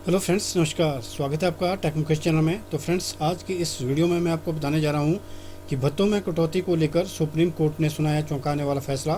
Hello friends, नमस्कार। स्वागत है आपका टेक मुकेश चैनल में। तो फ्रेंड्स, आज की इस वीडियो में मैं आपको बताने जा रहा हूं कि भत्तों में कटौती को लेकर सुप्रीम कोर्ट ने सुनाया चौंकाने वाला फैसला।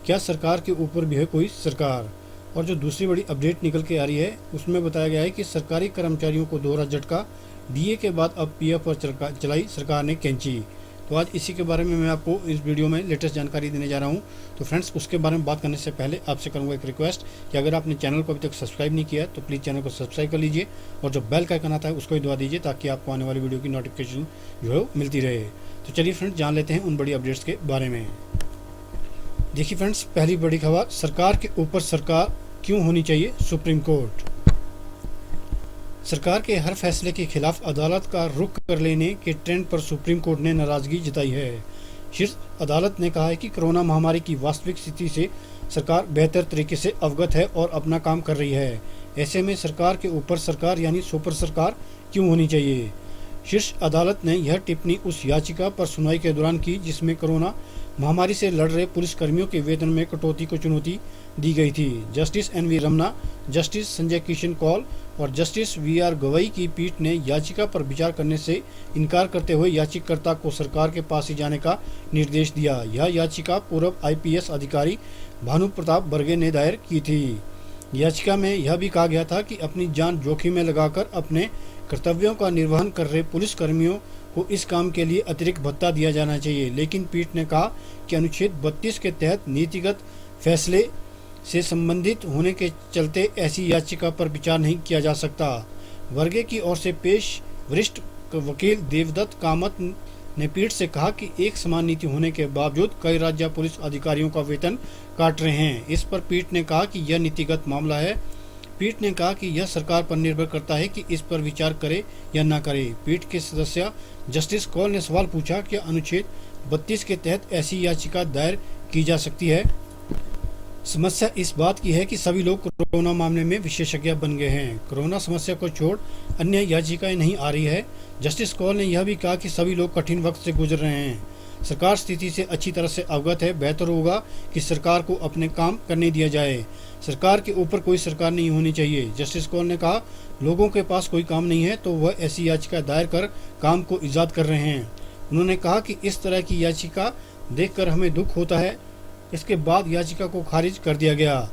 क्या सरकार के ऊपर भी है कोई सरकार? और जो दूसरी बड़ी अपडेट निकल के आ रही है उसमें बताया गया है कि सरकारी कर्मचारियों को दोहरा झटका, डीए के बाद अब पीएफ पर चलाई सरकार ने कैंची। तो आज इसी के बारे में मैं आपको इस वीडियो में लेटेस्ट जानकारी देने जा रहा हूं। तो फ्रेंड्स, उसके बारे में बात करने से पहले आपसे करूंगा एक रिक्वेस्ट कि अगर आपने चैनल को अभी तक सब्सक्राइब नहीं किया है तो प्लीज़ चैनल को सब्सक्राइब कर लीजिए और जो बेल का आइकन आता है उसको भी दबा दीजिए ताकि आपको आने वाली वीडियो की नोटिफिकेशन जो है मिलती रहे। तो चलिए फ्रेंड्स, जान लेते हैं उन बड़ी अपडेट्स के बारे में। देखिए फ्रेंड्स, पहली बड़ी खबर, सरकार के ऊपर सरकार क्यों होनी चाहिए सुप्रीम कोर्ट। सरकार के हर फैसले के खिलाफ अदालत का रुख कर लेने के ट्रेंड पर सुप्रीम कोर्ट ने नाराजगी जताई है। शीर्ष अदालत ने कहा है कि कोरोना महामारी की वास्तविक स्थिति से सरकार बेहतर तरीके से अवगत है और अपना काम कर रही है। ऐसे में सरकार के ऊपर सरकार यानी सुपर सरकार क्यों होनी चाहिए। शीर्ष अदालत ने यह टिप्पणी उस याचिका पर सुनवाई के दौरान की जिसमें कोरोना महामारी से लड़ रहे पुलिसकर्मियों के वेतन में कटौती को चुनौती दी गई थी। Justice N V. Ramana, justice Sanjay Kishan Kaul और जस्टिस वी.आर. गवई की पीठ ने याचिका पर विचार करने से इनकार करते हुए याचिकाकर्ता को सरकार के पास ही जाने का निर्देश दिया। यह याचिका पूर्व आईपीएस अधिकारी भानु प्रताप बर्गे ने दायर की थी। याचिका में यह भी कहा गया था कि अपनी जान जोखिम में लगाकर अपने कर्तव्यों का निर्वहन कर रहे पुलिसकर्मियों को इस काम के लिए अतिरिक्त भत्ता दिया जाना चाहिए। लेकिन पीठ ने कहा कि अनुच्छेद 32 के तहत नीतिगत फैसले से संबंधित होने के चलते ऐसी याचिका पर विचार नहीं किया जा सकता। वर्गे की ओर से पेश वरिष्ठ वकील देवदत्त कामत ने पीठ से कहा कि एक समान नीति होने के बावजूद कई राज्य पुलिस अधिकारियों का वेतन काट रहे हैं। इस पर पीठ ने कहा कि यह नीतिगत मामला है। पीठ ने कहा कि यह सरकार पर निर्भर करता है कि इस पर विचार करे या न करे। पीठ के सदस्य जस्टिस कौल ने सवाल पूछा कि अनुच्छेद 32 के तहत ऐसी याचिका दायर की जा सकती है। समस्या इस बात की है कि सभी लोग कोरोना मामले में विशेषज्ञ बन गए हैं। कोरोना समस्या को छोड़ अन्य याचिकाएं नहीं आ रही है। जस्टिस कौल ने यह भी कहा कि सभी लोग कठिन वक्त से गुजर रहे हैं। सरकार स्थिति से अच्छी तरह से अवगत है। बेहतर होगा कि सरकार को अपने काम करने दिया जाए। सरकार के ऊपर कोई सरकार नहीं होनी चाहिए। जस्टिस कौल ने कहा, लोगों के पास कोई काम नहीं है तो वह ऐसी याचिका दायर कर काम को ईजाद कर रहे हैं। उन्होंने कहा कि इस तरह की याचिका देखकर हमें दुख होता है। इसके बाद याचिका को खारिज कर दिया गया।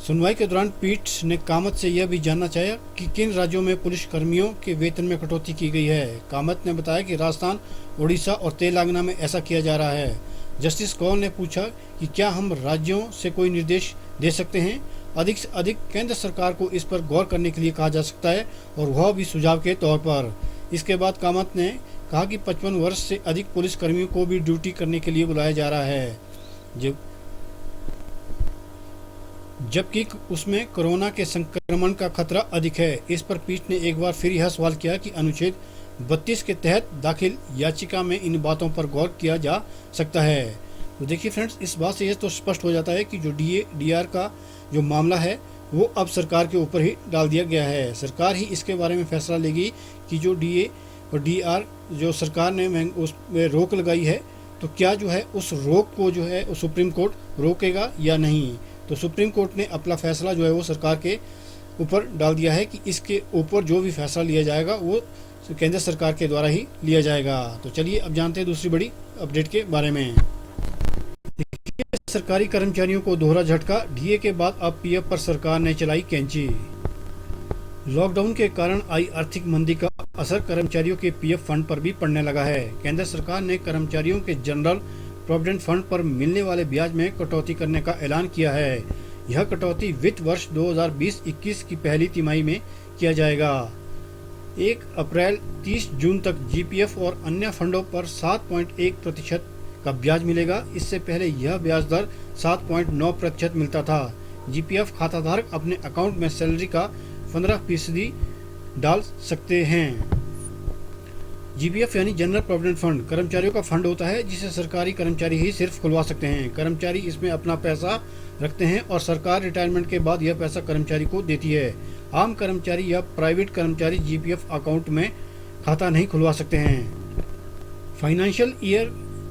सुनवाई के दौरान पीठ ने कामत से यह भी जानना चाहा कि किन राज्यों में पुलिस कर्मियों के वेतन में कटौती की गई है। कामत ने बताया कि राजस्थान, ओडिशा और तेलंगाना में ऐसा किया जा रहा है। जस्टिस कौल ने पूछा कि क्या हम राज्यों से कोई निर्देश दे सकते हैं। अधिक से अधिक केंद्र सरकार को इस पर गौर करने के लिए कहा जा सकता है और वह भी सुझाव के तौर पर। इसके बाद कामत ने कहा कि 55 वर्ष से अधिक पुलिस कर्मियों को भी ड्यूटी करने के लिए बुलाया जा रहा है, जबकि उसमें कोरोना के संक्रमण का खतरा अधिक है। इस पर पीठ ने एक बार फिर यह सवाल किया कि अनुच्छेद 32 के तहत दाखिल याचिका में इन बातों पर गौर किया जा सकता है। तो देखिए फ्रेंड्स, इस बात से यह तो स्पष्ट हो जाता है कि जो डीआर का जो मामला है वो अब सरकार के ऊपर ही डाल दिया गया है। सरकार ही इसके बारे में फैसला लेगी कि जो डीए और डीआर जो सरकार ने उसमें रोक लगाई है तो क्या जो है उस रोक को जो है सुप्रीम कोर्ट रोकेगा या नहीं। तो सुप्रीम कोर्ट ने अपना फैसला जो है वो सरकार के ऊपर डाल दिया है कि इसके ऊपर जो भी फैसला लिया जाएगा वो केंद्र सरकार के द्वारा ही लिया जाएगा। तो चलिए अब जानते हैं दूसरी बड़ी अपडेट के बारे में। सरकारी कर्मचारियों को दोहरा झटका, डीए के बाद अब पीएफ पर सरकार ने चलाई कैंची। लॉकडाउन के कारण आई आर्थिक मंदी का असर कर्मचारियों के पीएफ फंड पर भी पड़ने लगा है। केंद्र सरकार ने कर्मचारियों के जनरल प्रोविडेंट फंड पर मिलने वाले ब्याज में कटौती करने का ऐलान किया है। यह कटौती वित्त वर्ष 2020-21 की पहली तिमाही में किया जाएगा। 1 अप्रैल 30 जून तक जीपीएफ और अन्य फंडों पर 7.1% का ब्याज मिलेगा। इससे पहले यह ब्याज दर 7.9% मिलता था। जीपीएफ खाताधारक अपने अकाउंट में सैलरी का 15% डाल सकते हैं। जीपीएफ यानी जनरल प्रोविडेंट फंड कर्मचारियों का फंड होता है जिसे सरकारी कर्मचारी ही सिर्फ खुलवा सकते हैं। कर्मचारी इसमें अपना पैसा रखते हैं और सरकार रिटायरमेंट के बाद यह पैसा कर्मचारी को देती है। आम कर्मचारी या प्राइवेट कर्मचारी जीपीएफ अकाउंट में खाता नहीं खुलवा सकते हैं।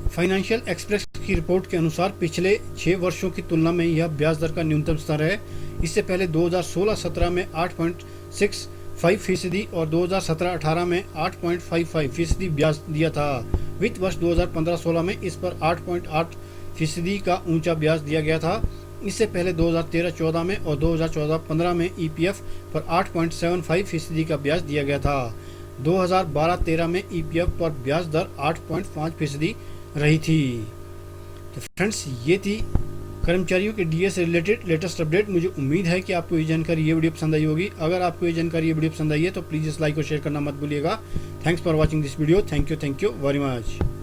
फाइनेंशियल एक्सप्रेस की रिपोर्ट के अनुसार पिछले 6 वर्षों की तुलना में यह ब्याज दर का न्यूनतम स्तर है। इससे पहले 2016-17 में 8.65% और 2017-18 में 8.55% ब्याज दिया था। वित्त वर्ष 2015-16 में इस पर 8.8% का ऊंचा ब्याज दिया गया था। इससे पहले 2013-14 में और 2014-15 में ईपीएफ पर 8.75% का ब्याज दिया गया था। 2012-13 में ईपीएफ पर ब्याज दर 8.5% रही थी। तो फ्रेंड्स, ये थी कर्मचारियों के डीए से रिलेटेड लेटेस्ट अपडेट। मुझे उम्मीद है कि आपको ये जानकारी, ये वीडियो पसंद आई होगी। अगर आपको ये जानकारी, ये वीडियो पसंद आई है तो प्लीज़ इस लाइक और शेयर करना मत भूलिएगा। Thanks for watching this video. Thank you very much.